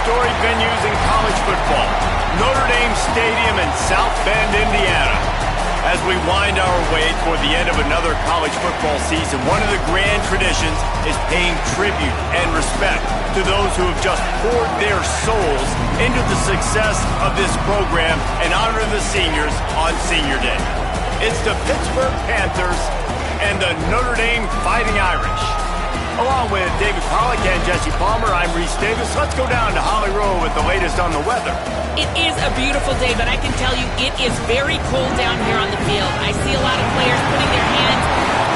storied venues in college football, Notre Dame Stadium in South Bend, Indiana. As we wind our way toward the end of another college football season, one of the grand traditions is paying tribute and respect to those who have just poured their souls into the success of this program and honor the seniors on Senior Day. It's the Pittsburgh Panthers and the Notre Dame Fighting Irish. Along with David Pollack and Jesse Palmer, I'm Reese Davis. Let's go down to Holly Rowe with the latest on the weather. It is a beautiful day, but I can tell you it is very cold down here on the field. I see a lot of players putting their hands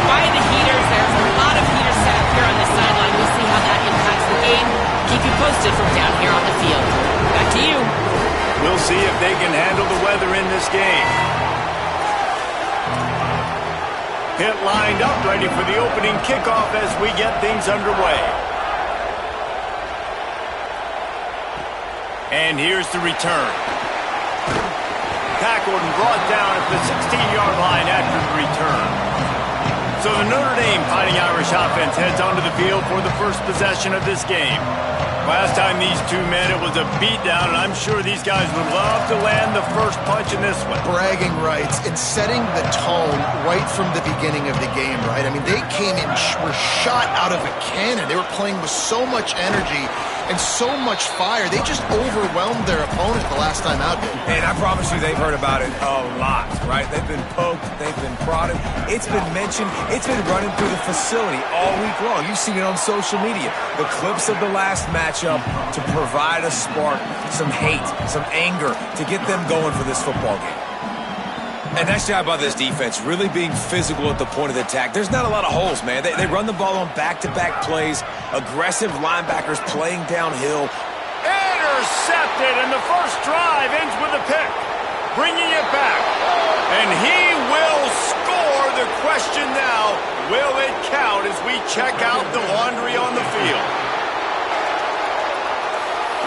by the heaters. There's a lot of heaters set up here on the sideline. We'll see how that impacts the game. Keep you posted from down here on the field. Back to you. We'll see if they can handle the weather in this game. Hit lined up, ready for the opening kickoff as we get things underway. And here's the return. Tackled and brought down at the 16-yard line after the return. So the Notre Dame Fighting Irish offense heads onto the field for the first possession of this game. Last time these two met, it was a beatdown, and I'm sure these guys would love to land the first punch in this one. Bragging rights and setting the tone right from the beginning of the game, right? I mean, they came in, were shot out of a cannon. They were playing with so much energy and so much fire. They just overwhelmed their opponent the last time out. And I promise you they've heard about it a lot, right? They've been poked, they've been prodded. It's been mentioned, it's been running through the facility all week long. You've seen it on social media. The clips of the last matchup to provide a spark, some hate, some anger to get them going for this football game. And nice job by this defense, really being physical at the point of the attack. There's not a lot of holes, man. They run the ball on back-to-back plays, aggressive linebackers playing downhill. Intercepted, and the first drive ends with a pick, bringing it back. And he will score. The question now, will it count as we check out the laundry on the field?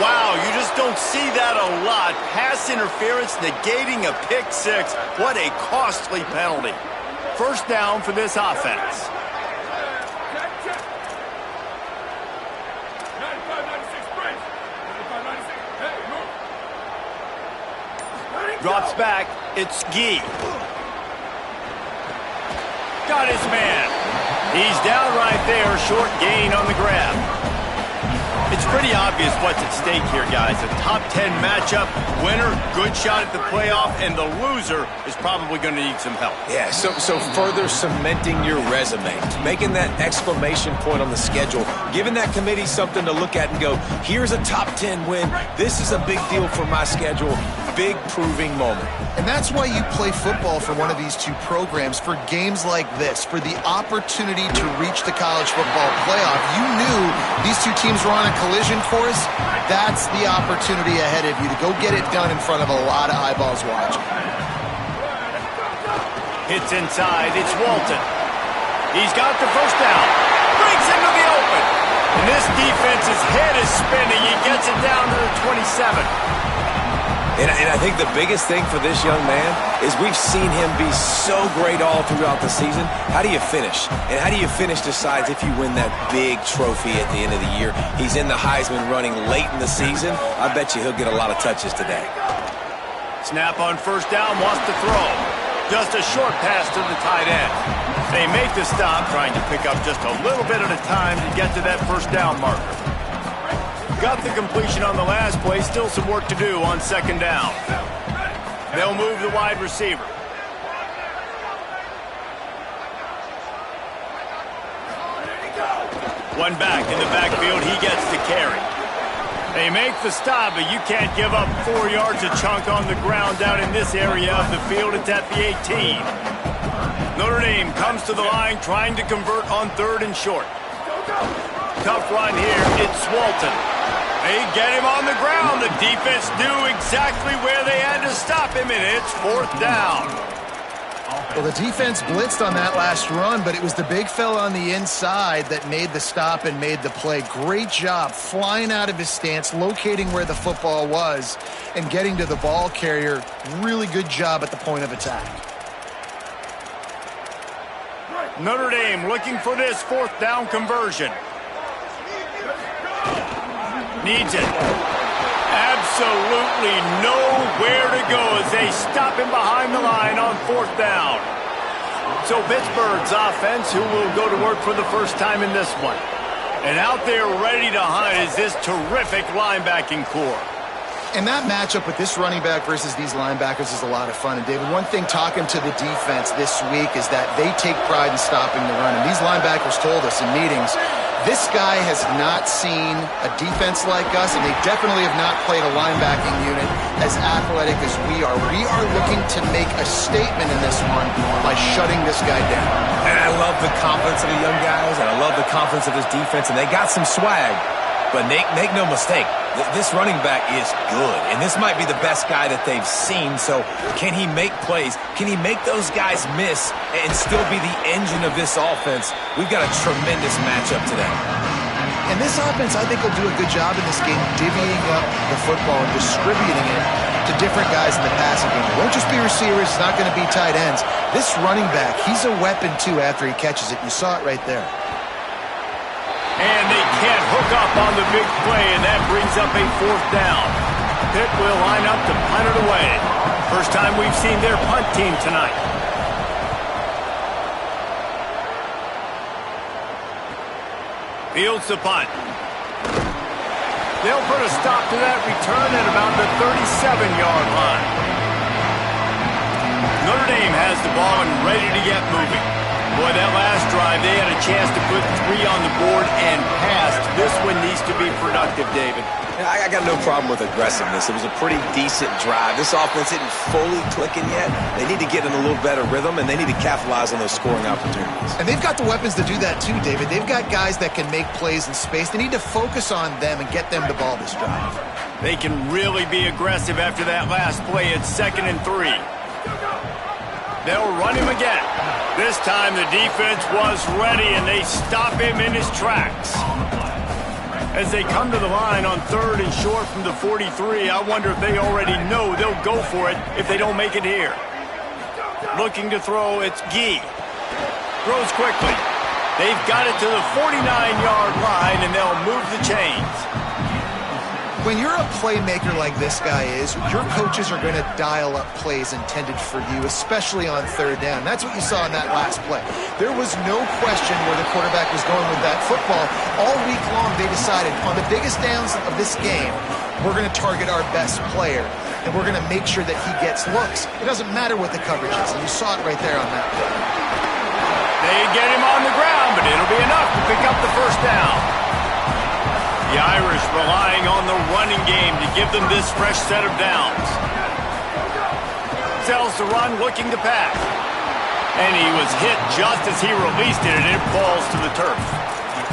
Wow, you just don't see that a lot. Pass interference negating a pick six. What a costly penalty. First down for this offense. Drops back. It's Gee. Got his man. He's down right there. Short gain on the grab. It's pretty obvious what's at stake here, guys. A top 10 matchup, winner, good shot at the playoff, and the loser is probably going to need some help. Yeah, so further cementing your resume, making that exclamation point on the schedule, giving that committee something to look at and go, here's a top 10 win. This is a big deal for my schedule. Big proving moment. And that's why you play football for one of these two programs, for games like this, for the opportunity to reach the college football playoff. You knew these two teams were on a collision course. That's the opportunity ahead of you to go get it done in front of a lot of eyeballs watching. Hits inside. It's Walton. He's got the first down. Brings into the open. And this defense's head is spinning. He gets it down to the 27. And I think the biggest thing for this young man is we've seen him be so great all throughout the season. How do you finish? And how do you finish decides if you win that big trophy at the end of the year. He's in the Heisman running late in the season. I bet you he'll get a lot of touches today. Snap on first down, wants to throw. Just a short pass to the tight end. They make the stop, trying to pick up just a little bit at a time to get to that first down marker. Got the completion on the last play, still some work to do on second down. They'll move the wide receiver. One back in the backfield, he gets the carry. They make the stop, but you can't give up 4 yards a chunk on the ground down in this area of the field. It's at the 18. Notre Dame comes to the line trying to convert on third and short. Tough run here, it's Walton. They get him on the ground. The defense knew exactly where they had to stop him, and it's fourth down. Well, the defense blitzed on that last run, but it was the big fella on the inside that made the stop and made the play. Great job flying out of his stance, locating where the football was, and getting to the ball carrier. Really good job at the point of attack. Notre Dame looking for this fourth down conversion. Needs it. absolutely nowhere to go as they stop him behind the line on 4th down. So Pittsburgh's offense, who will go to work for the first time in this one. And out there ready to hunt is this terrific linebacking core. And that matchup with this running back versus these linebackers is a lot of fun. And, David, one thing talking to the defense this week is that they take pride in stopping the run. And these linebackers told us in meetings, this guy has not seen a defense like us, and they definitely have not played a linebacking unit as athletic as we are. We are looking to make a statement in this one by shutting this guy down. And I love the confidence of the young guys, and I love the confidence of this defense, and they got some swag. But make no mistake, this running back is good, and this might be the best guy that they've seen. So can he make plays? Can he make those guys miss and still be the engine of this offense? We've got a tremendous matchup today. And this offense, I think, will do a good job in this game divvying up the football and distributing it to different guys in the passing game. It won't just be receivers. It's not going to be tight ends. This running back, he's a weapon, too, after he catches it. You saw it right there. And they can't hook up on the big play, and that brings up a 4th down. Pitt will line up to punt it away. First time we've seen their punt team tonight. Fields the punt. They'll put a stop to that return at about the 37-yard line. Notre Dame has the ball and ready to get moving. Boy, that last drive, they had a chance to put 3 on the board and passed. This one needs to be productive, David. I got no problem with aggressiveness. It was a pretty decent drive. This offense isn't fully clicking yet. They need to get in a little better rhythm, and they need to capitalize on those scoring opportunities. And they've got the weapons to do that too, David. They've got guys that can make plays in space. They need to focus on them and get them the ball this drive. They can really be aggressive after that last play. It's 2nd and 3. They'll run him again. This time the defense was ready, and they stop him in his tracks. As they come to the line on 3rd and short from the 43, I wonder if they already know they'll go for it if they don't make it here. Looking to throw, it's Gee. Throws quickly. They've got it to the 49-yard line, and they'll move the chains. When you're a playmaker like this guy is, your coaches are going to dial up plays intended for you, especially on 3rd down. That's what you saw in that last play. There was no question where the quarterback was going with that football. All week long, they decided on the biggest downs of this game, we're going to target our best player, and we're going to make sure that he gets looks. It doesn't matter what the coverage is, and you saw it right there on that play. They get him on the ground, but it'll be enough to pick up the 1st down. The Irish relying on the running game to give them this fresh set of downs. Sells the run, looking to pass. And he was hit just as he released it, and it falls to the turf.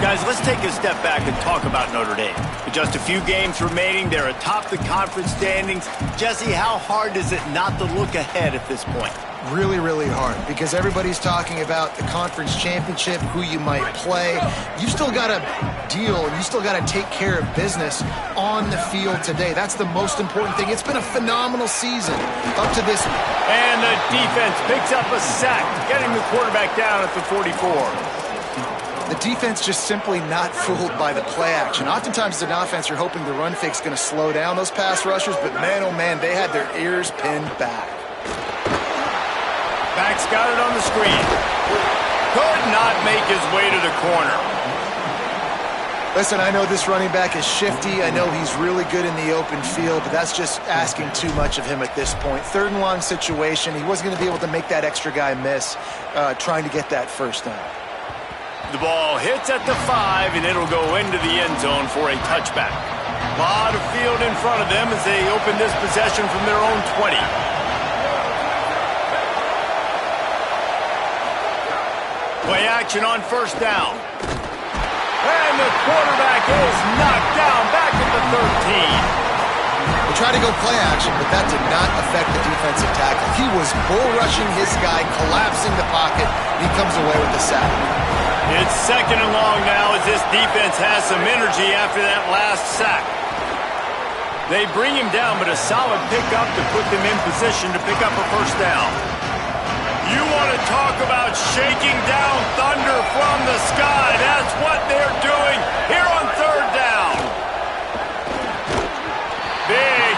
Guys, let's take a step back and talk about Notre Dame. With just a few games remaining, they're atop the conference standings. Jesse, how hard is it not to look ahead at this point? Really, really hard, because everybody's talking about the conference championship, who you might play. You've still got to deal, and you still got to take care of business on the field today. That's the most important thing. It's been a phenomenal season up to this. And the defense picks up a sack, getting the quarterback down at the 44. The defense just simply not fooled by the play action. Oftentimes as an offense, you're hoping the run fake's going to slow down those pass rushers, but man, oh man, they had their ears pinned back. Back's got it on the screen. Could not make his way to the corner. Listen, I know this running back is shifty. I know he's really good in the open field, but that's just asking too much of him at this point. 3rd and long situation. He wasn't going to be able to make that extra guy miss trying to get that 1st down. The ball hits at the 5, and it'll go into the end zone for a touchback. A lot of field in front of them as they open this possession from their own 20. Play action on 1st down. And the quarterback is knocked down back at the 13. They tried to go play action, but that did not affect the defensive tackle. He was bull rushing his guy, collapsing the pocket, and he comes away with the sack. It's 2nd and long now as this defense has some energy after that last sack. They bring him down, but a solid pickup to put them in position to pick up a 1st down. You want to talk about shaking down thunder from the sky. That's what they're doing here on 3rd down. Big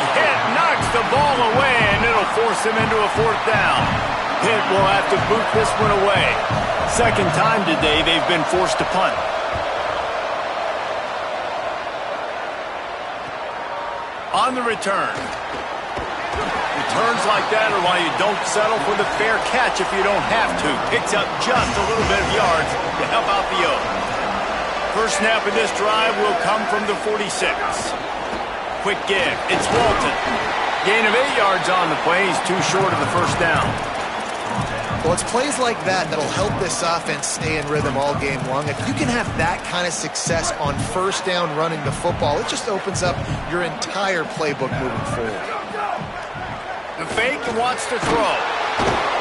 ball away, and it'll force him into a fourth down. Pitt will have to boot this one away. Second time today they've been forced to punt. On the return. Returns like that are why you don't settle for the fair catch if you don't have to. Picks up just a little bit of yards to help out the O. First snap of this drive will come from the 46. Quick give. It's Walton. Gain of 8 yards on the play. He's too short of the first down. Well, it's plays like that that'll help this offense stay in rhythm all game long. If you can have that kind of success on first down running the football, it just opens up your entire playbook moving forward. The fake wants to throw.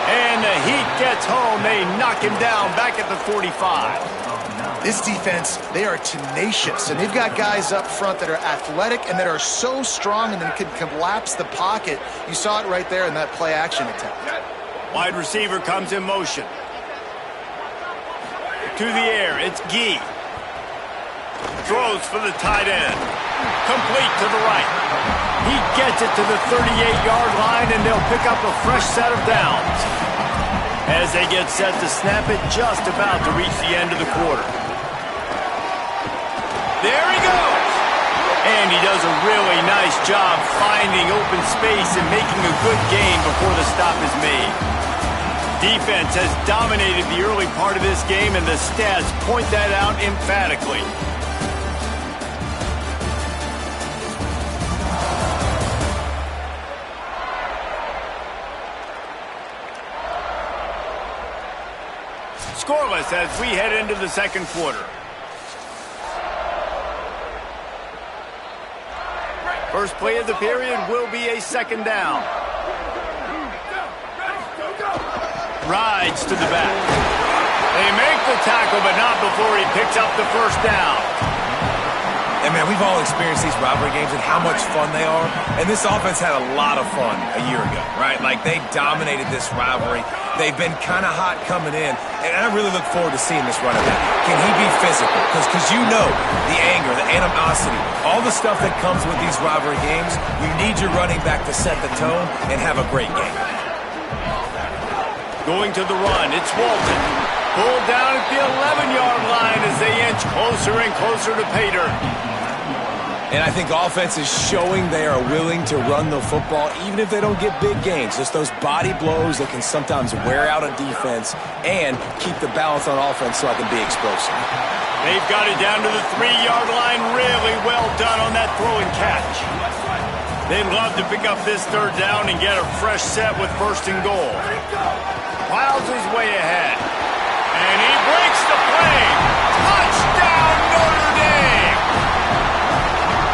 And the heat gets home. They knock him down back at the 45. This defense, they are tenacious, and they've got guys up front that are athletic and that are so strong and that can collapse the pocket. You saw it right there in that play-action attempt. Wide receiver comes in motion. To the air, it's Gee. Throws for the tight end. Complete to the right. He gets it to the 38-yard line, and they'll pick up a fresh set of downs. As they get set to snap it, just about to reach the end of the quarter. There he goes! And he does a really nice job finding open space and making a good gain before the stop is made. Defense has dominated the early part of this game, and the stats point that out emphatically. Scoreless as we head into the second quarter. First play of the period will be a second down. Rides to the back. They make the tackle, but not before he picks up the first down. And, man, we've all experienced these rivalry games and how much fun they are. And this offense had a lot of fun a year ago, right? Like, they dominated this rivalry. They've been kind of hot coming in. And I really look forward to seeing this running back. Can he be physical? Because you know the anger, the animosity, all the stuff that comes with these rivalry games, you need your running back to set the tone and have a great game. Going to the run, it's Walton. Pulled down at the 11-yard line as they inch closer and closer to pay dirt. And I think offense is showing they are willing to run the football, even if they don't get big gains. Just those body blows that can sometimes wear out a defense and keep the balance on offense so I can be explosive. They've got it down to the 3-yard line. Really well done on that throw and catch. They'd love to pick up this third down and get a fresh set with first and goal. Plows his way ahead. And he breaks the play. Touchdown, Notre Dame!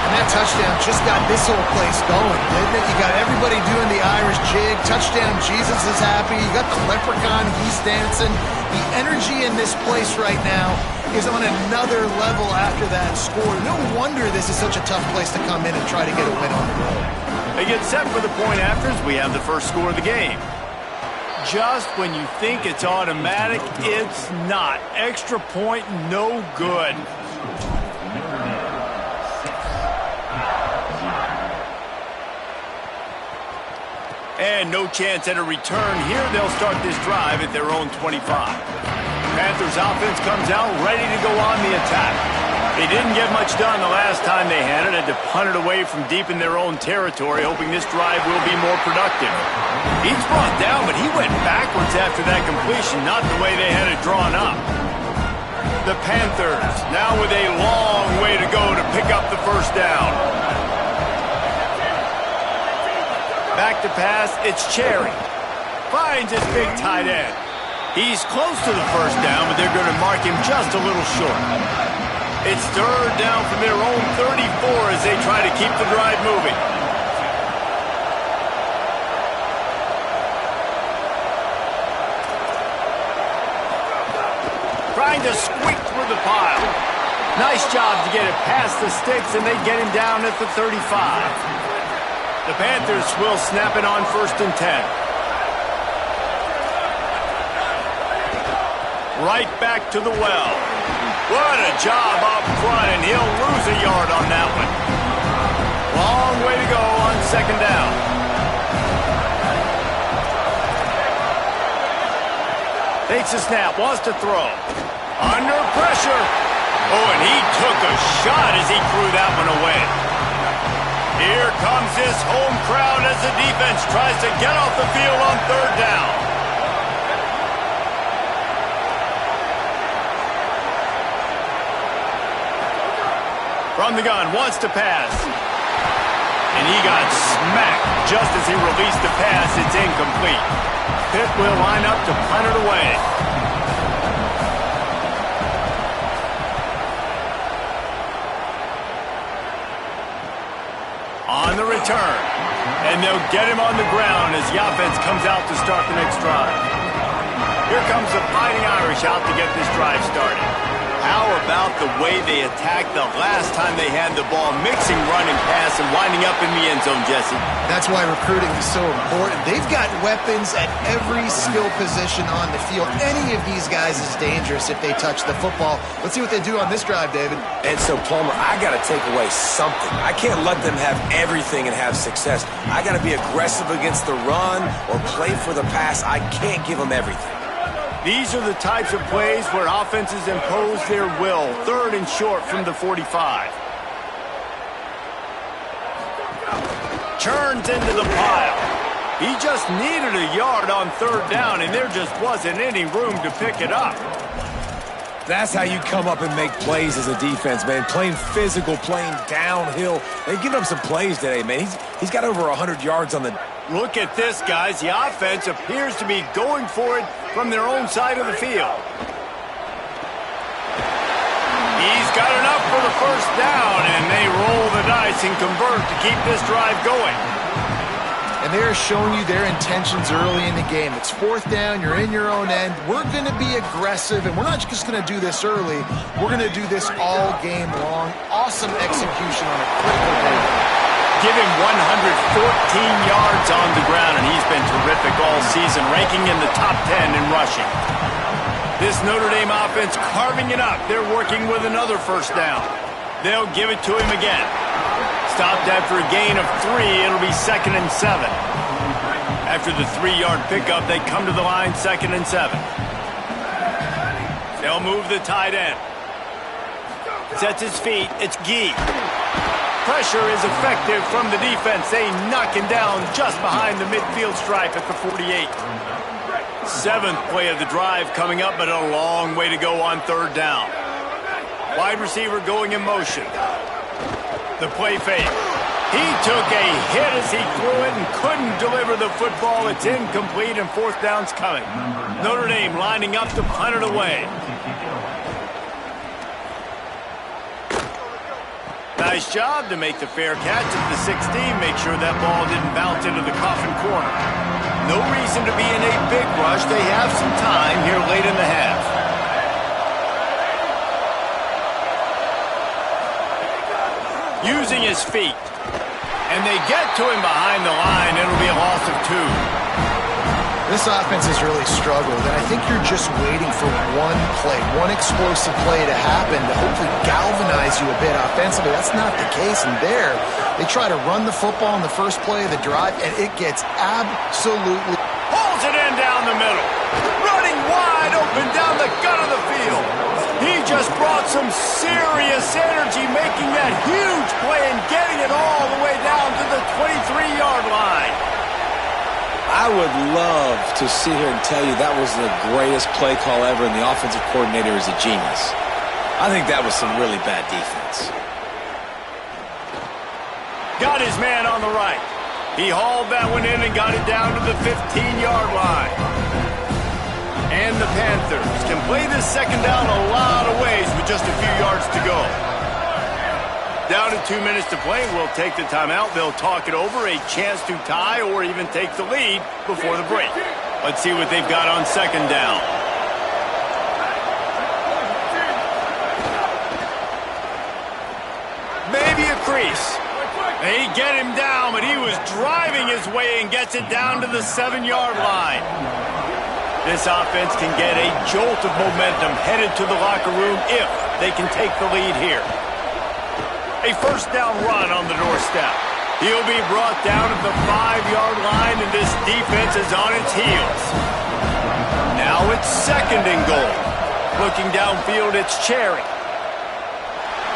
And that touchdown just got this whole place going, didn't it? You got everybody doing the Irish jig. Touchdown, Jesus is happy. You got the leprechaun, he's dancing. The energy in this place right now is on another level after that score. No wonder this is such a tough place to come in and try to get a win on the road. They get set for the point afters. We have the first score of the game. Just when you think it's automatic, it's not. Extra point, no good. And no chance at a return here. They'll start this drive at their own 25. Panthers offense comes out ready to go on the attack. They didn't get much done the last time they had it. Had to punt it away from deep in their own territory, hoping this drive will be more productive. He's brought down, but he went backwards after that completion, not the way they had it drawn up. The Panthers now with a long way to go to pick up the first down. Back to pass, it's Cherry. Finds his big tight end. He's close to the first down, but they're going to mark him just a little short. It's third down from their own 34 as they try to keep the drive moving. Trying to squeak through the pile. Nice job to get it past the sticks, and they get him down at the 35. The Panthers will snap it on 1st and 10. Right back to the well. What a job up front, and he'll lose a yard on that one. Long way to go on second down. Takes a snap, wants to throw. Under pressure. Oh, and he took a shot as he threw that one away. Here comes his home crowd as the defense tries to get off the field on third down. From the gun, wants to pass. And he got smacked just as he released the pass. It's incomplete. Pitt will line up to punt it away. On the return. And they'll get him on the ground as the offense comes out to start the next drive. Here comes the Fighting Irish out to get this drive started. How about the way they attacked the last time they had the ball, mixing run and pass and winding up in the end zone, Jesse? That's why recruiting is so important. They've got weapons at every skill position on the field. Any of these guys is dangerous if they touch the football. Let's see what they do on this drive, David. And so, Palmer, I got to take away something. I can't let them have everything and have success. I got to be aggressive against the run or play for the pass. I can't give them everything. These are the types of plays where offenses impose their will. Third and short from the 45. Turns into the pile. He just needed a yard on third down, and there just wasn't any room to pick it up. That's how you come up and make plays as a defense, man. Playing physical, playing downhill. They give up some plays today, man. He's got over 100 yards on the... Look at this, guys. The offense appears to be going for it from their own side of the field. He's got enough for the first down, and they roll the dice and convert to keep this drive going. And they're showing you their intentions early in the game. It's fourth down, you're in your own end. We're going to be aggressive, and we're not just going to do this early. We're going to do this all game long. Awesome execution on a critical play. Give him 114 yards on the ground, and he's been terrific all season, ranking in the top 10 in rushing. This Notre Dame offense carving it up. They're working with another first down. They'll give it to him again. Stopped after a gain of 3. It'll be 2nd and 7. After the 3-yard pickup, they come to the line, 2nd and 7. They'll move the tight end. Sets his feet. It's Gee. Pressure is effective from the defense. They knock him down just behind the midfield stripe at the 48. 7th play of the drive coming up, but a long way to go on third down. Wide receiver going in motion. The play fake. He took a hit as he threw it and couldn't deliver the football. It's incomplete and fourth down's coming. Notre Dame lining up to punt it away. Nice job to make the fair catch at the 16. Make sure that ball didn't bounce into the coffin corner. No reason to be in a big rush. They have some time here late in the half. Using his feet. And they get to him behind the line. It'll be a loss of 2. This offense has really struggled, and I think you're just waiting for one play, one explosive play to happen to hopefully galvanize you a bit offensively. That's not the case, and there, they try to run the football in the first play of the drive, and it gets absolutely... Pulls it in down the middle. Running wide open down the gut of the field. He just brought some serious energy, making that huge play and getting it all the way down to the 23-yard line. I would love to sit here and tell you that was the greatest play call ever, and the offensive coordinator is a genius. I think that was some really bad defense. Got his man on the right. He hauled that one in and got it down to the 15-yard line. And the Panthers can play this second down a lot of ways with just a few yards to go. Down to 2 minutes to play. We'll take the timeout. They'll talk it over. A chance to tie or even take the lead before the break. Let's see what they've got on second down. Maybe a crease. They get him down, but he was driving his way and gets it down to the 7-yard line. This offense can get a jolt of momentum headed to the locker room if they can take the lead here. A first down run on the doorstep. He'll be brought down at the 5-yard line, and this defense is on its heels. Now it's 2nd and goal. Looking downfield, it's Cherry.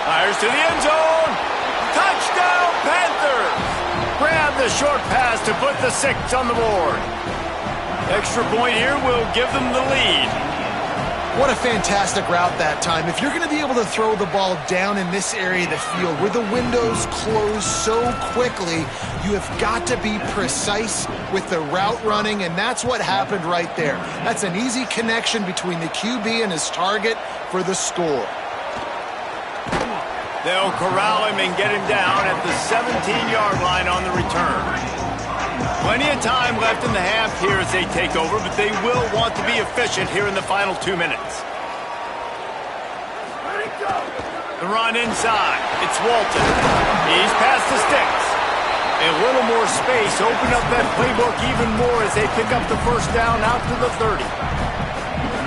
Fires to the end zone. Touchdown, Panthers! Grab the short pass to put the 6 on the board. Extra point here will give them the lead. What a fantastic route that time. If you're going to be able to throw the ball down in this area of the field where the windows close so quickly, you have got to be precise with the route running, and that's what happened right there. That's an easy connection between the QB and his target for the score. They'll corral him and get him down at the 17-yard line on the return. Plenty of time left in the half here as they take over, but they will want to be efficient here in the final 2 minutes. The run inside. It's Walton. He's past the sticks. A little more space. Open up that playbook even more as they pick up the first down out to the 30.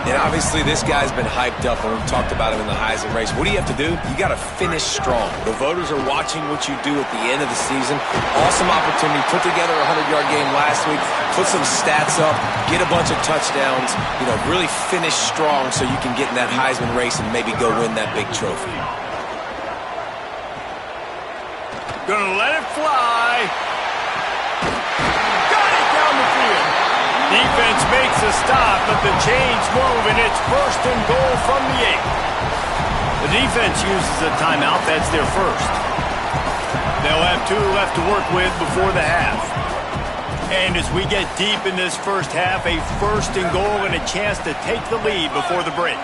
And obviously this guy's been hyped up, and we've talked about him in the Heisman race. What do you have to do? You got to finish strong. The voters are watching what you do at the end of the season. Awesome opportunity. Put together a 100-yard game last week. Put some stats up. Get a bunch of touchdowns. You know, really finish strong so you can get in that Heisman race and maybe go win that big trophy. Gonna let it fly. Got it down the field. Defense makes a stop, but the chains move, and it's 1st and goal from the 8. The defense uses a timeout. That's their first. They'll have 2 left to work with before the half. And as we get deep in this first half, a 1st and goal and a chance to take the lead before the break.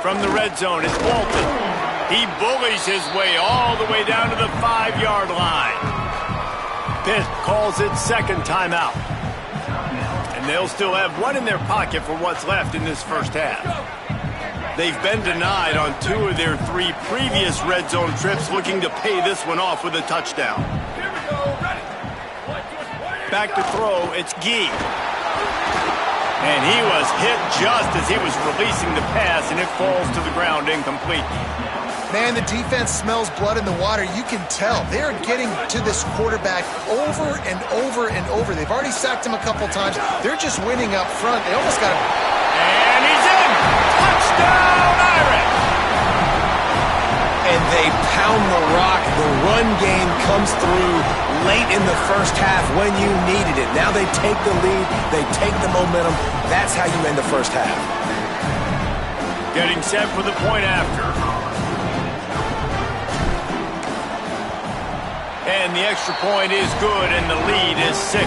From the red zone, it's Walton. He bullies his way all the way down to the 5-yard line. Pitt calls it 2nd timeout. And they'll still have 1 in their pocket for what's left in this first half. They've been denied on 2 of their 3 previous red zone trips, looking to pay this one off with a touchdown. Back to throw, it's Gee. And he was hit just as he was releasing the pass, and it falls to the ground incomplete. Man, the defense smells blood in the water. You can tell. They're getting to this quarterback over and over and over. They've already sacked him a couple times. They're just winning up front. They almost got him. And he's in! Touchdown, Irish! And they pound the rock. The run game comes through late in the first half when you needed it. Now they take the lead. They take the momentum. That's how you end the first half. Getting set for the point after. And the extra point is good, and the lead is 6.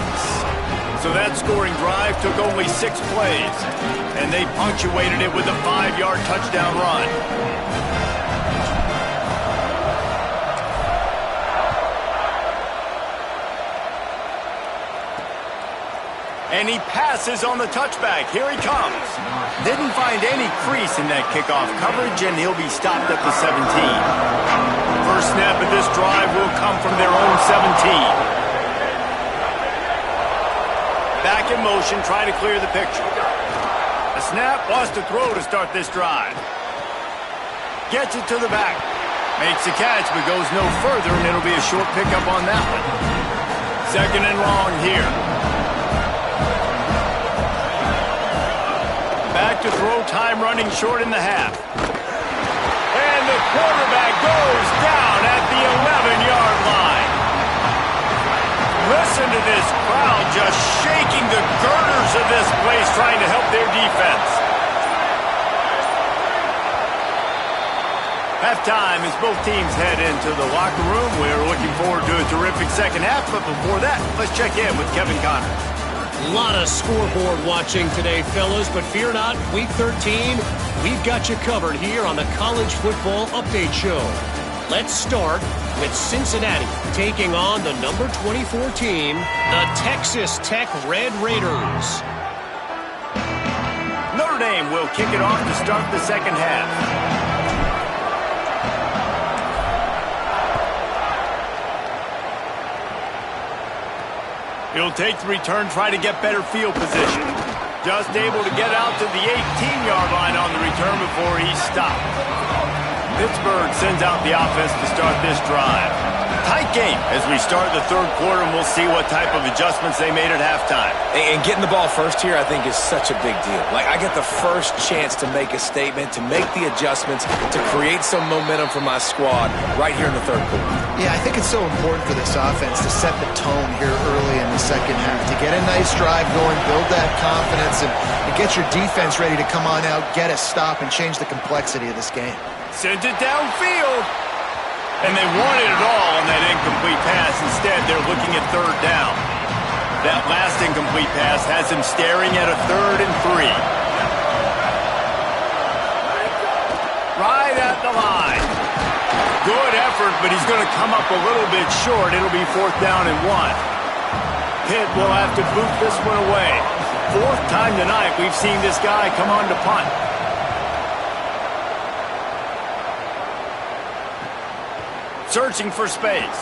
So that scoring drive took only 6 plays, and they punctuated it with a 5-yard touchdown run. And he passes on the touchback. Here he comes. Didn't find any crease in that kickoff coverage, and he'll be stopped at the 17. First snap of this drive will come from their own 17. Back in motion, trying to clear the picture. A snap, wants to throw to start this drive. Gets it to the back. Makes the catch, but goes no further, and it'll be a short pickup on that one. 2nd and long here. Back to throw, time running short in the half. And the quarterback goes down at the 11-yard line. Listen to this crowd just shaking the girders of this place, trying to help their defense. Halftime as both teams head into the locker room. We're looking forward to a terrific second half, but before that, let's check in with Kevin Connors. A lot of scoreboard watching today, fellas, but fear not, Week 13, we've got you covered here on the College Football Update Show. Let's start with Cincinnati taking on the number 24 team, the Texas Tech Red Raiders. Notre Dame will kick it off to start the second half. He'll take the return, try to get better field position. Just able to get out to the 18-yard line on the return before he's stopped. Pittsburgh sends out the offense to start this drive. Tight game as we start the third quarter, and we'll see what type of adjustments they made at halftime. And getting the ball first here, I think, is such a big deal. Like, I get the first chance to make a statement, to make the adjustments, to create some momentum for my squad right here in the third quarter. Yeah, I think it's so important for this offense to set the tone here early in the second half, to get a nice drive going, build that confidence, and get your defense ready to come on out, get a stop, and change the complexity of this game. Sends it downfield. And they wanted it all on that incomplete pass. Instead, they're looking at third down. That last incomplete pass has him staring at a 3rd and 3. Right at the line. Good effort, but he's going to come up a little bit short. It'll be 4th down and 1. Pitt will have to boot this one away. 4th time tonight we've seen this guy come on to punt. Searching for space.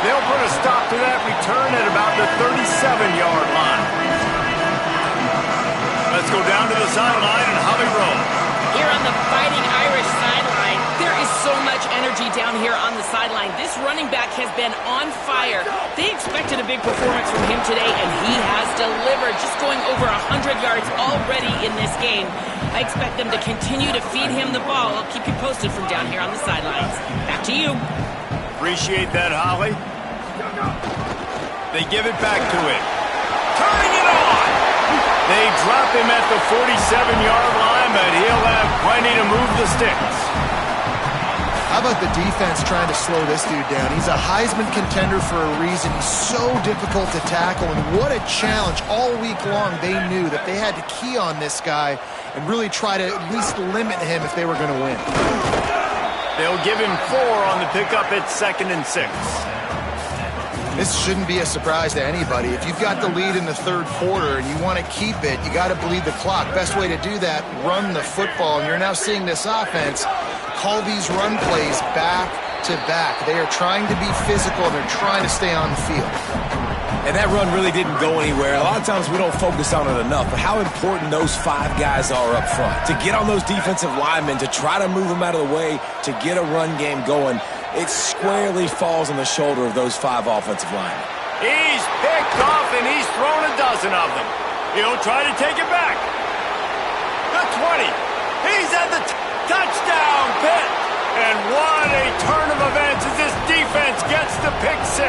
They'll put a stop to that return at about the 37-yard line. Let's go down to the sideline and Holly Rowe. Here on the Fighting Irish sideline, there is so much energy down here on the sideline. This running back has been on fire. They expected a big performance from him today, and he has delivered, just going over 100 yards already in this game. I expect them to continue to feed him the ball. I'll keep you posted from down here on the sidelines. Back to you. Appreciate that, Holly. They give it back to him. Turning it on! They drop him at the 47-yard line, but he'll have plenty to move the sticks. How about the defense trying to slow this dude down? He's a Heisman contender for a reason. He's so difficult to tackle, and what a challenge. All week long, they knew that they had to key on this guy and really try to at least limit him if they were going to win. They'll give him 4 on the pickup at 2nd and 6. This shouldn't be a surprise to anybody. If you've got the lead in the third quarter and you want to keep it, you got to bleed the clock. Best way to do that, run the football. And you're now seeing this offense call these run plays back to back. They are trying to be physical, and they're trying to stay on the field. And that run really didn't go anywhere. A lot of times we don't focus on it enough, but how important those 5 guys are up front. To get on those defensive linemen, to try to move them out of the way, to get a run game going, it squarely falls on the shoulder of those 5 offensive linemen. He's picked off, and he's thrown a dozen of them. He'll try to take it back. The 20. He's at the touchdown, Pitt. And what a turn of events as this defense gets the pick 6.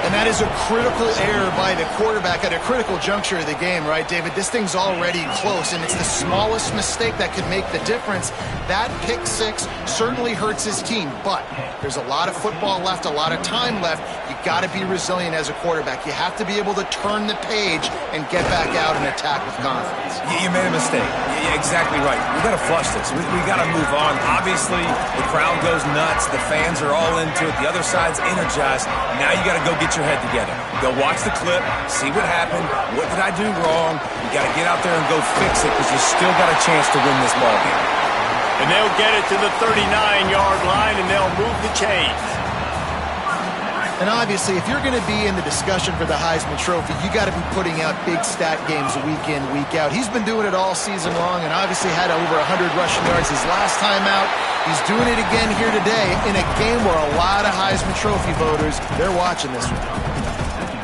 And that is a critical error by the quarterback at a critical juncture of the game, right, David? This thing's already close, and it's the smallest mistake that could make the difference. That pick 6 certainly hurts his team, but there's a lot of football left, a lot of time left. You got to be resilient as a quarterback. You have to be able to turn the page and get back out and attack with confidence. You made a mistake. Yeah, exactly right. We got to flush this. We got to move on. Obviously, the crowd goes nuts. The fans are all into it. The other side's energized. Now you got to go get your head together. Go watch the clip, see what happened, what did I do wrong. You got to get out there and go fix it, because you still got a chance to win this ball game. And they'll get it to the 39-yard line, and they'll move the chains. And obviously, if you're going to be in the discussion for the Heisman Trophy, you got to be putting out big stat games week in, week out. He's been doing it all season long, and obviously had over 100 rushing yards his last time out. He's doing it again here today in a game where a lot of Heisman Trophy voters, they're watching this one.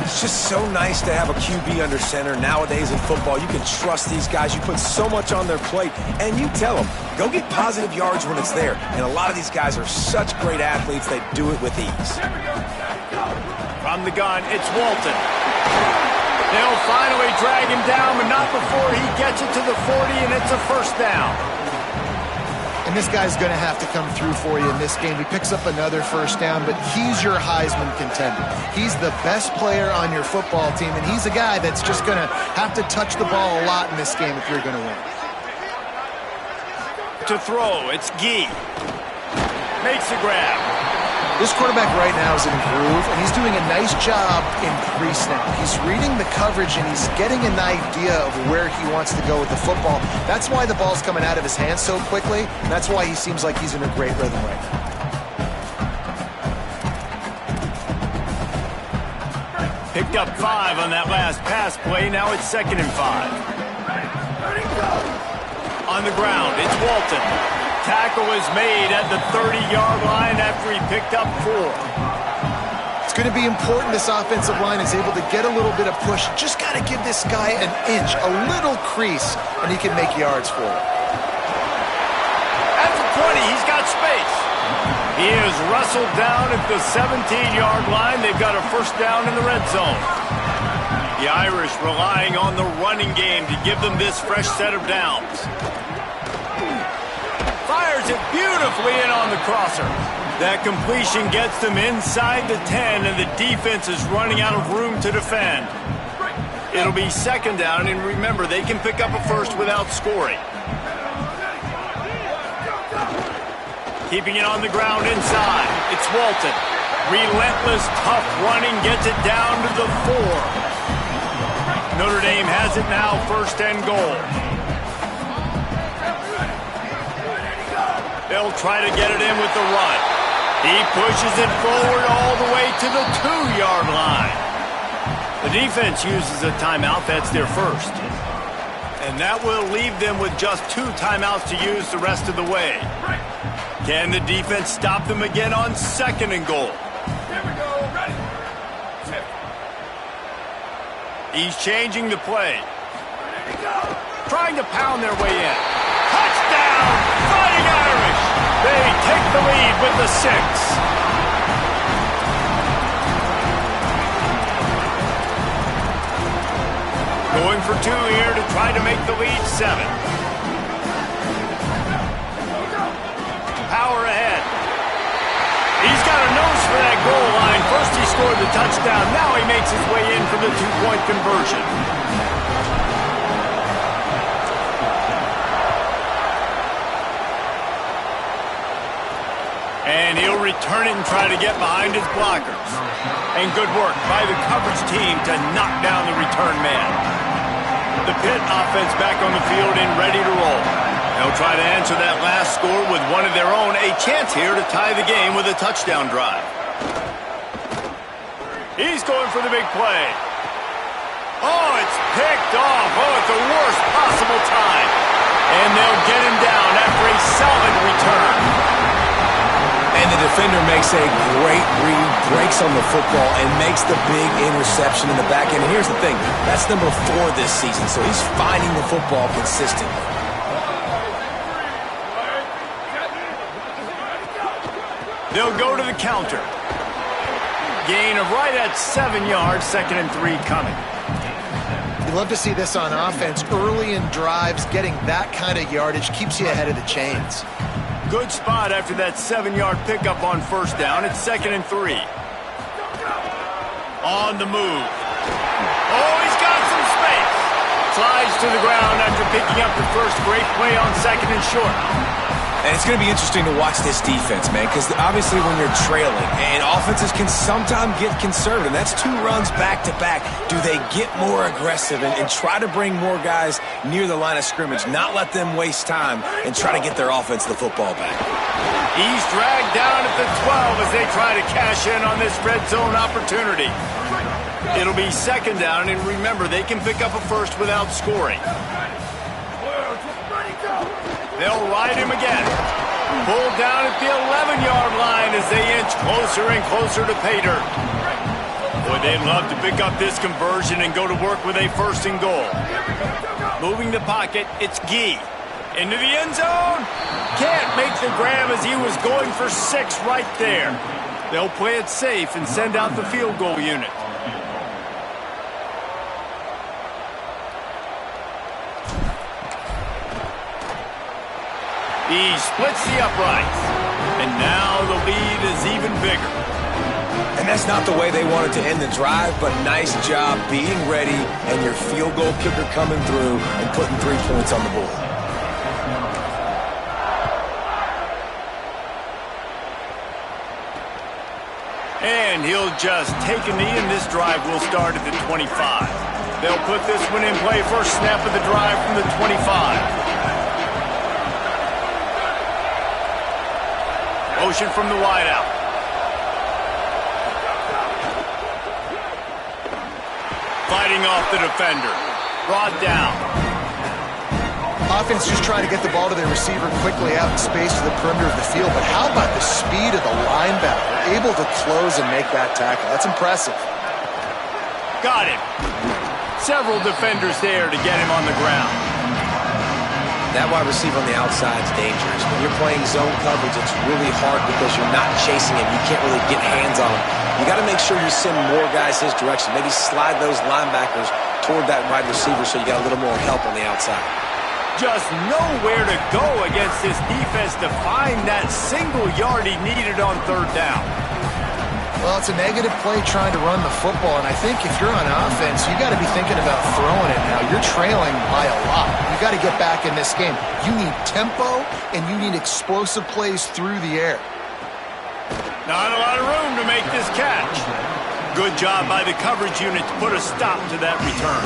It's just so nice to have a QB under center nowadays in football. You can trust these guys. You put so much on their plate, and you tell them, go get positive yards when it's there. And a lot of these guys are such great athletes, they do it with ease. From the gun, it's Walton. They'll finally drag him down, but not before he gets it to the 40, and it's a 1st down. And this guy's going to have to come through for you in this game. He picks up another 1st down, but he's your Heisman contender. He's the best player on your football team, and he's a guy that's just going to have to touch the ball a lot in this game if you're going to win. To throw, it's Gee. Makes the grab. This quarterback right now is in a groove, and he's doing a nice job in pre-snap. He's reading the coverage, and he's getting an idea of where he wants to go with the football. That's why the ball's coming out of his hands so quickly, and that's why he seems like he's in a great rhythm right now. Picked up 5 on that last pass play. Now it's 2nd and 5. On the ground, it's Walton. Tackle is made at the 30-yard line after he picked up 4. It's going to be important this offensive line is able to get a little bit of push. Just got to give this guy an inch, a little crease, and he can make yards for it. At the 20, he's got space. He is wrestled down at the 17-yard line. They've got a first down in the red zone. The Irish relying on the running game to give them this fresh set of downs. Fires it beautifully in on the crosser. That completion gets them inside the 10, and the defense is running out of room to defend. It'll be second down, and remember, they can pick up a first without scoring. Keeping it on the ground inside, it's Walton. Relentless, tough running gets it down to the 4. Notre Dame has it now, first and goal. They'll try to get it in with the run. He pushes it forward all the way to the 2-yard line. The defense uses a timeout. That's their first. And that will leave them with just 2 timeouts to use the rest of the way. Can the defense stop them again on second and goal? Here we go. Ready. He's changing the play. Trying to pound their way in. Touchdown! Fighting Irish! They take the lead with the 6. Going for 2 here to try to make the lead 7. Power ahead. He's got a nose for that goal line. First he scored the touchdown. Now he makes his way in for the 2-point conversion. And he'll return it and try to get behind his blockers. And good work by the coverage team to knock down the return man. The Pitt offense back on the field and ready to roll. They'll try to answer that last score with one of their own. A chance here to tie the game with a touchdown drive. He's going for the big play. Oh, it's picked off. Oh, at the worst possible time. And they'll get him down after a solid return. And the defender makes a great read, breaks on the football, and makes the big interception in the back end. And here's the thing, that's number 4 this season, so he's finding the football consistently. They'll go to the counter. Gain of right at 7 yards, second and 3 coming. You love to see this on offense. Early in drives, getting that kind of yardage keeps you ahead of the chains. Good spot after that 7-yard pickup on first down. It's second and 3. On the move. Oh, he's got some space. Slides to the ground after picking up the first. Great play on second and short. And it's going to be interesting to watch this defense, man, because obviously when you're trailing, and offenses can sometimes get conservative, and that's 2 runs back-to-back. Do they get more aggressive and try to bring more guys near the line of scrimmage, not let them waste time, and try to get their offense the football back? He's dragged down at the 12 as they try to cash in on this red zone opportunity. It'll be second down, and remember, they can pick up a first without scoring. They'll ride him again. Pulled down at the 11-yard line as they inch closer and closer to pay dirt. Boy, they'd love to pick up this conversion and go to work with a first and goal. Moving the pocket, it's Gee. Into the end zone. Can't make the grab as he was going for 6 right there. They'll play it safe and send out the field goal unit. He splits the uprights, and now the lead is even bigger. And that's not the way they wanted to end the drive, but nice job being ready and your field goal kicker coming through and putting 3 points on the board. And he'll just take a knee, and this drive will start at the 25. They'll put this one in play first snap of the drive from the 25. Motion from the wideout. Fighting off the defender. Brought down. Offense just trying to get the ball to their receiver quickly out in space to the perimeter of the field. But how about the speed of the linebacker? Able to close and make that tackle. That's impressive. Got him. Several defenders there to get him on the ground. That wide receiver on the outside is dangerous. When you're playing zone coverage, it's really hard because you're not chasing him. You can't really get hands on him. You got to make sure you send more guys his direction. Maybe slide those linebackers toward that wide receiver so you got a little more help on the outside. Just nowhere to go against this defense to find that single yard he needed on third down. Well, it's a negative play trying to run the football, and I think if you're on offense, you got to be thinking about throwing it now. You're trailing by a lot. You got to get back in this game. You need tempo, and you need explosive plays through the air. Not a lot of room to make this catch. Good job by the coverage unit to put a stop to that return.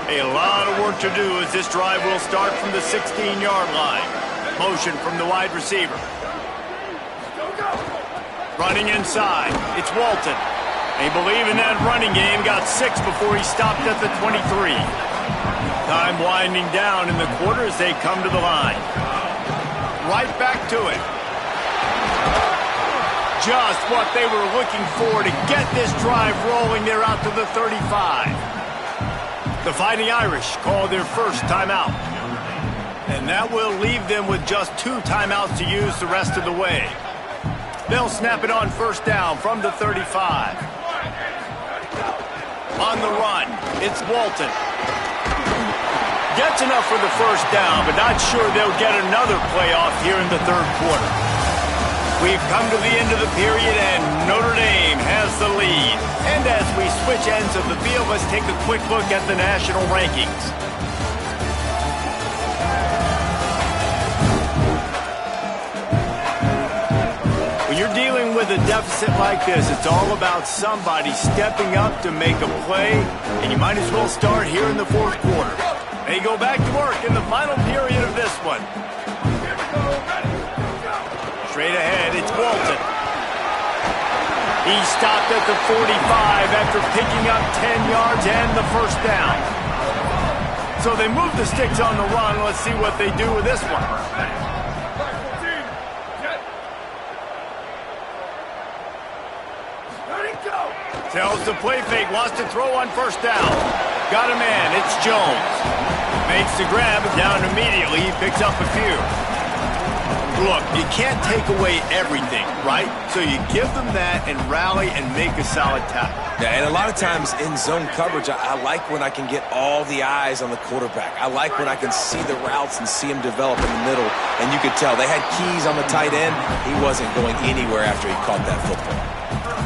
A lot of work to do as this drive will start from the 16-yard line. Motion from the wide receiver. Running inside, it's Walton. They believe in that running game, got 6 before he stopped at the 23. Time winding down in the quarter as they come to the line. Right back to it. Just what they were looking for to get this drive rolling. They're out to the 35. The Fighting Irish call their first timeout. And that will leave them with just 2 timeouts to use the rest of the way. They'll snap it on first down from the 35. On the run, it's Walton. Gets enough for the first down, but not sure they'll get another play off here in the third quarter. We've come to the end of the period, and Notre Dame has the lead. And as we switch ends of the field, let's take a quick look at the national rankings. When you're dealing with a deficit like this, it's all about somebody stepping up to make a play, and you might as well start here in the fourth quarter. They go back to work in the final period of this one. Straight ahead, it's Walton. He stopped at the 45 after picking up 10 yards and the first down. So they move the sticks on the run. Let's see what they do with this one. Tells the play fake, wants to throw on first down. Got a man, it's Jones. Makes the grab, down immediately, he picks up a few. Look, you can't take away everything, right? So you give them that and rally and make a solid tackle. Yeah, and a lot of times in zone coverage, I like when I can get all the eyes on the quarterback. I like when I can see the routes and see him develop in the middle. And you could tell they had keys on the tight end. He wasn't going anywhere after he caught that football.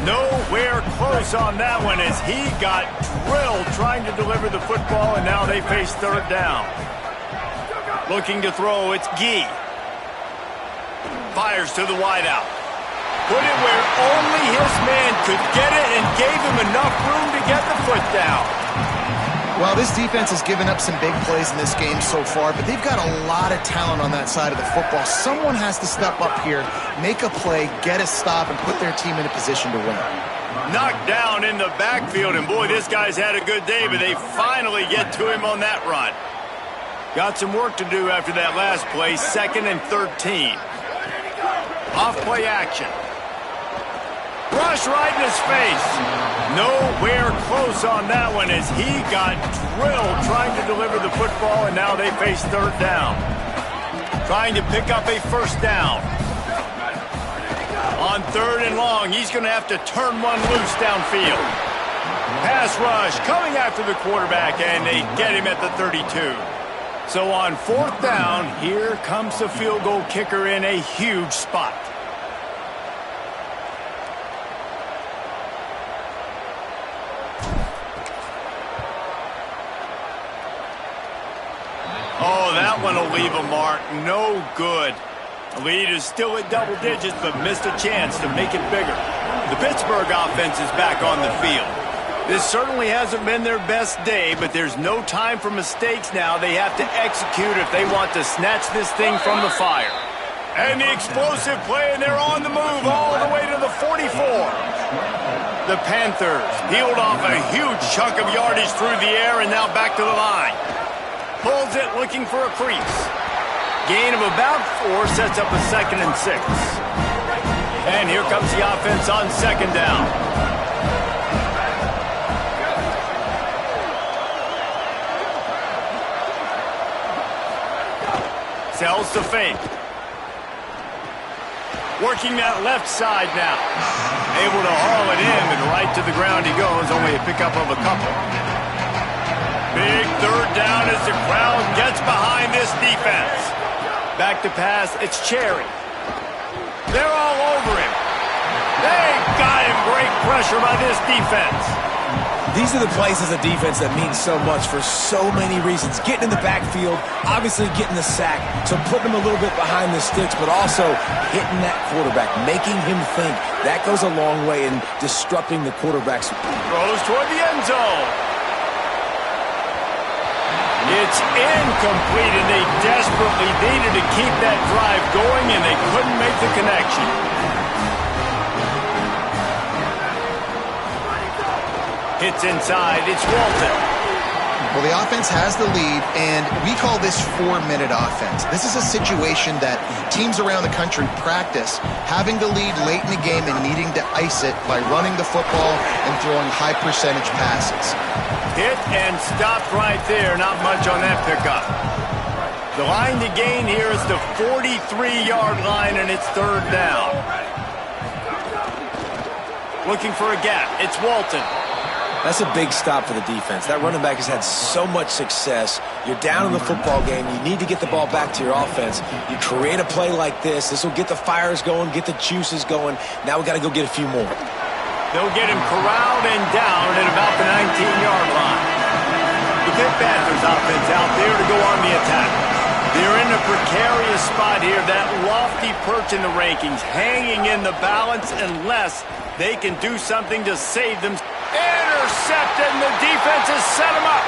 Nowhere close on that one as he got drilled trying to deliver the football, and now they face third down. Looking to throw, it's Gee. Fires to the wideout. Put it where only his man could get it and gave him enough room to get the foot down. Well, this defense has given up some big plays in this game so far, but they've got a lot of talent on that side of the football. Someone has to step up here, make a play, get a stop, and put their team in a position to win. Knocked down in the backfield, and boy, this guy's had a good day, but they finally get to him on that run. Got some work to do after that last play, 2nd and 13. Off-play action. Rush right in his face. Nowhere close on that one as he got drilled trying to deliver the football, and now they face third down. Trying to pick up a first down. On 3rd and long, he's going to have to turn one loose downfield. Pass rush coming after the quarterback, and they get him at the 32. So on 4th down, here comes the field goal kicker in a huge spot. Oh, that one will leave a mark. No good. The lead is still at double digits, but missed a chance to make it bigger. The Pittsburgh offense is back on the field. This certainly hasn't been their best day, but there's no time for mistakes now. They have to execute if they want to snatch this thing from the fire. And the explosive play, and they're on the move all the way to the 44. The Panthers peeled off a huge chunk of yardage through the air and now back to the line. Pulls it, looking for a crease. Gain of about 4 sets up a 2nd and 6. And here comes the offense on 2nd down. Sells to fake. Working that left side now. Able to haul it in, and right to the ground he goes. Only a pickup of a couple. Big 3rd down as the crowd gets behind this defense. Back to pass, it's Cherry. They're all over him. They got him. Great pressure by this defense. These are the plays as a defense that mean so much for so many reasons. Getting in the backfield, obviously getting the sack, so putting him a little bit behind the sticks, but also hitting that quarterback, making him think. That goes a long way in disrupting the quarterback's. Throws toward the end zone. It's incomplete, and they desperately needed to keep that drive going, and they couldn't make the connection. Hits inside, it's Walton. Well, the offense has the lead, and we call this 4-minute offense. This is a situation that teams around the country practice, having the lead late in the game and needing to ice it by running the football and throwing high-percentage passes. Hit and stopped right there. Not much on that pickup. The line to gain here is the 43-yard line, and it's 3rd down. Looking for a gap. It's Walton. That's a big stop for the defense. That running back has had so much success. You're down in the football game. You need to get the ball back to your offense. You create a play like this. This will get the fires going, get the juices going. Now we got to go get a few more. They'll get him corralled and down at about the 19-yard line. The Pitt Panthers offense out there to go on the attack. They're in a precarious spot here. That lofty perch in the rankings, hanging in the balance unless they can do something to save them. Intercepted, and the defense has set him up.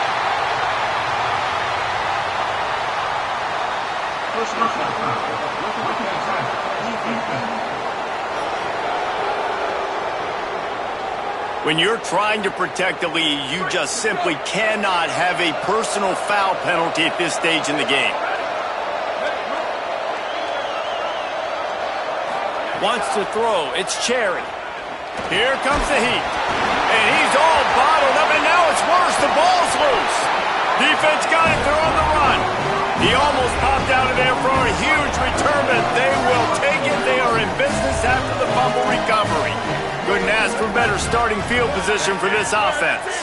When you're trying to protect the lead, you just simply cannot have a personal foul penalty at this stage in the game. Wants to throw. It's Cherry. Here comes the heat. And he's all bottled up, and now it's worse. The ball's loose. Defense got it. They're on the run. He almost popped out of there for a huge return, but they will take it. They are in business after the fumble recovery. Couldn't ask for better starting field position for this offense.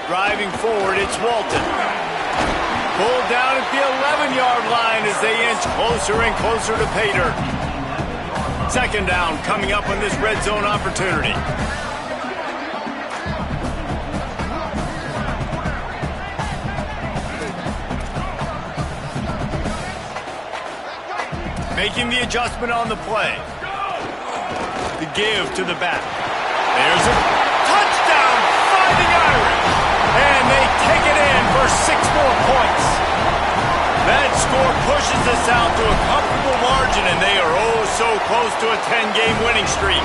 Driving forward, it's Walton. Pulled down at the 11-yard line as they inch closer and closer to pay dirt. 2nd down coming up on this red zone opportunity. Making the adjustment on the play. The give to the back. There's a touchdown, Fighting Irish. And they take it in for 6 more points. That score pushes us out to a comfortable margin, and they are oh so close to a 10-game winning streak.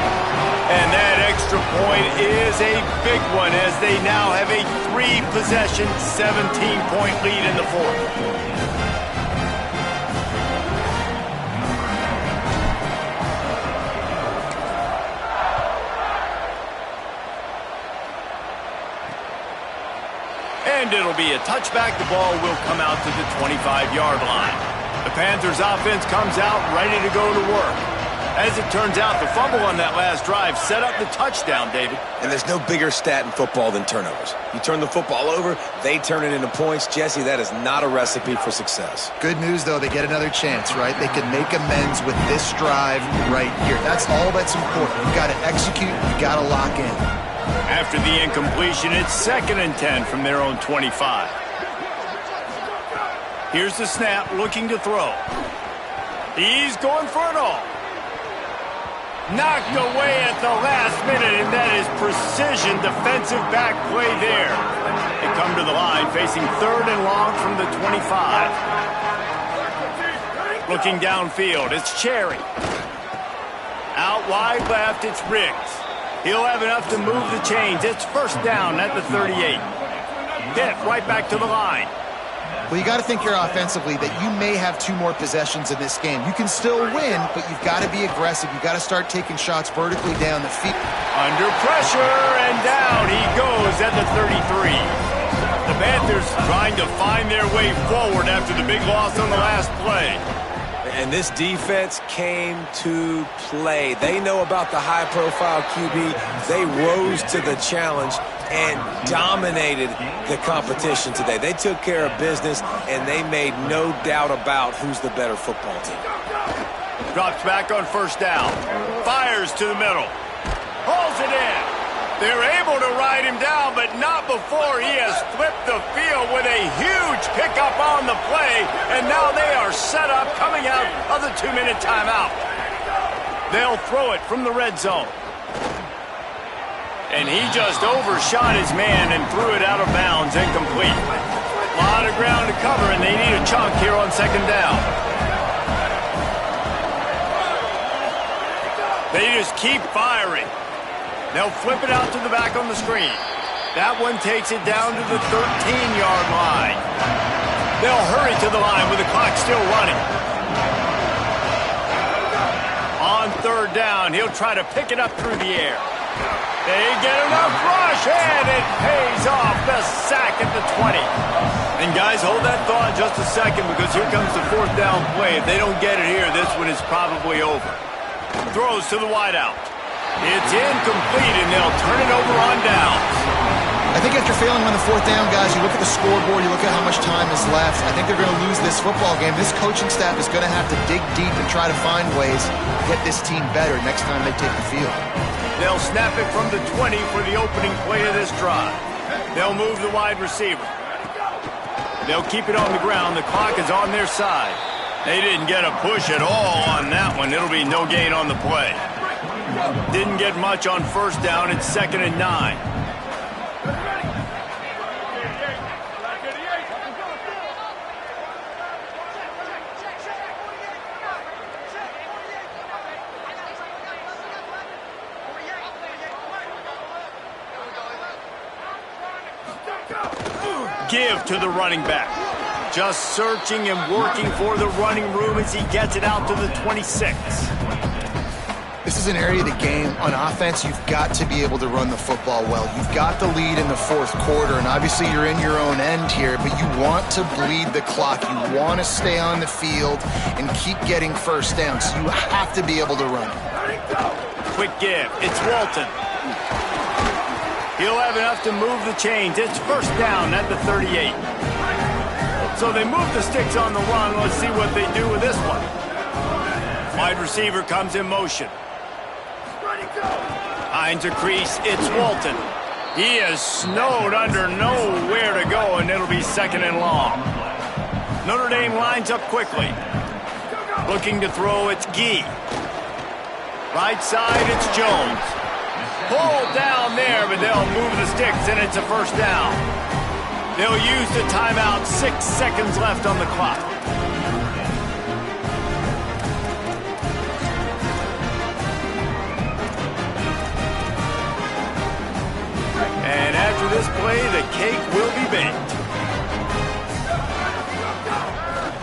And that extra point is a big one as they now have a 3-possession, 17-point lead in the 4th. And it'll be a touchback. The ball will come out to the 25-yard line. The Panthers offense comes out ready to go to work. As it turns out, the fumble on that last drive set up the touchdown, David. And there's no bigger stat in football than turnovers. You turn the football over, they turn it into points. Jesse, that is not a recipe for success. Good news, though, they get another chance, right? They can make amends with this drive right here. That's all that's important. You got to execute. You got to lock in. After the incompletion, it's 2nd and 10 from their own 25. Here's the snap, looking to throw. He's going for it all. Knocked away at the last minute, and that is precision defensive back play there. They come to the line, facing 3rd and long from the 25. Looking downfield, it's Cherry. Out wide left, it's Riggs. He'll have enough to move the chains. It's first down at the 38. Pitt right back to the line. Well, you got to think here offensively that you may have 2 more possessions in this game. You can still win, but you've got to be aggressive. You've got to start taking shots vertically down the field. Under pressure, and down he goes at the 33. The Panthers trying to find their way forward after the big loss on the last play. And this defense came to play. They know about the high-profile QB. They rose to the challenge and dominated the competition today. They took care of business, and they made no doubt about who's the better football team. Drops back on first down. Fires to the middle. Pulls it in. They're able to ride him down, but not before he has flipped the field with a huge pickup on the play, and now they are set up coming out of the 2-minute timeout. They'll throw it from the red zone. And he just overshot his man and threw it out of bounds, incomplete. A lot of ground to cover, and they need a chunk here on second down. They just keep firing. They'll flip it out to the back on the screen. That one takes it down to the 13-yard line. They'll hurry to the line with the clock still running. On third down, he'll try to pick it up through the air. They get enough rush, and it pays off. The sack at the 20. And guys, hold that thought just a second, because here comes the fourth down play. If they don't get it here, this one is probably over. Throws to the wideout. It's incomplete, and they'll turn it over on downs. I think after failing on the fourth down, guys, you look at the scoreboard, you look at how much time is left. I think they're going to lose this football game. This coaching staff is going to have to dig deep and try to find ways to get this team better next time they take the field. They'll snap it from the 20 for the opening play of this drive. They'll move the wide receiver. They'll keep it on the ground. The clock is on their side. They didn't get a push at all on that one. It'll be no gain on the play. Didn't get much on first down. It's 2nd and 9. Give to the running back. Just searching and working for the running room as he gets it out to the 26. This is an area of the game. On offense, you've got to be able to run the football well. You've got the lead in the fourth quarter, and obviously you're in your own end here, but you want to bleed the clock. You want to stay on the field and keep getting first down, so you have to be able to run it. Quick give. It's Walton. He'll have enough to move the chains. It's first down at the 38. So they move the sticks on the run. Let's see what they do with this one. Wide receiver comes in motion. Finds a crease. It's Walton. He is snowed under, nowhere to go, and it'll be 2nd and long. Notre Dame lines up quickly. Looking to throw, it's Gee. Right side, it's Jones. Pulled down there, but they'll move the sticks, and it's a first down. They'll use the timeout. 6 seconds left on the clock. And after this play, the cake will be baked.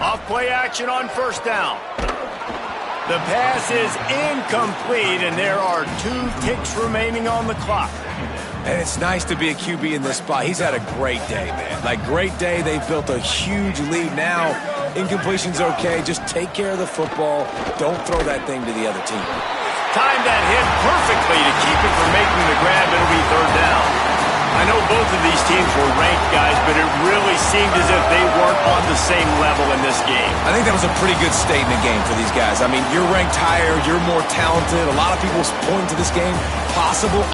Off play action on first down. The pass is incomplete, and there are 2 ticks remaining on the clock. And it's nice to be a QB in this spot. He's had a great day, man. Like, great day. They've built a huge lead now. Incompletion's okay. Just take care of the football. Don't throw that thing to the other team. Timed that hit perfectly to keep it from making the grab. It'll be third down. I know both of these teams were ranked, guys, but it really seemed as if they weren't on the same level in this game. I think that was a pretty good statement game for these guys. I mean, you're ranked higher, you're more talented. A lot of people point to this game possible